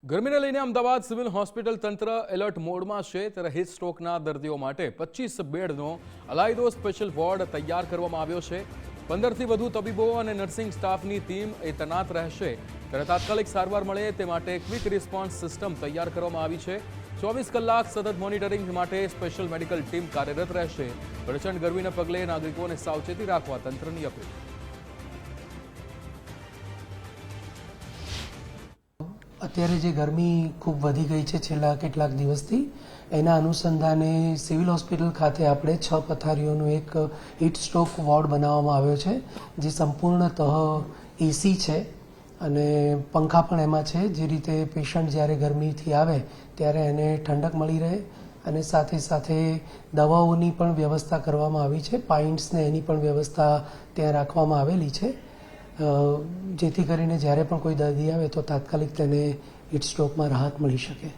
ગરમીને લઈને Ahmedabad civil hospital તંત્ર એલર્ટ મોડમાં છે ત્યારે હીટ સ્ટ્રોકના દર્દીઓ માટે 25 બેડનો અલાયદો સ્પેશિયલ વોર્ડ તૈયાર કરવામાં આવ્યો છે। 15થી વધુ તબીબો અને નર્સિંગ સ્ટાફની ટીમ તૈનાત રહેશે ત્યારે તાત્કાલિક સારવાર મળે તે માટે ક્વિક રિસ્પોન્સ સિસ્ટમ તૈયાર કરવામાં આવી છે। 24 કલાક સતત મોનિટરિંગ માટે સ્પેશિયલ મેડિકલ ટીમ કાર્યરત રહેશે। પ્રચંડ ગરમીને પગલે નાગરિકોને સાવચેતી રાખવા તંત્રની અપીલ। અત્યારે જે ગરમી ખૂબ વધી ગઈ છે છેલ્લા કેટલાક દિવસથી એના અનુસંધાને સિવિલ હોસ્પિટલ ખાતે આપણે 6 પથારીઓનો એક હીટ સ્ટ્રોક વોર્ડ બનાવવામાં આવ્યો છે જે સંપૂર્ણતઃ એસી છે અને પંખા પણ એમાં છે જે રીતે પેશન્ટ જ્યારે ગરમીથી આવે ત્યારે એને ઠંડક મળી રહે અને સાથે સાથે દવાઓની પણ વ્યવસ્થા કરવામાં આવી છે। પાઇન્ટ્સને એની પણ વ્યવસ્થા ત્યાં રાખવામાં આવેલી છે જેથી કરીને જ્યારે પણ કોઈ દર્દી આવે તો તાત્કાલિક તેને હીટ સ્ટ્રોકમાં રાહત મળી શકે।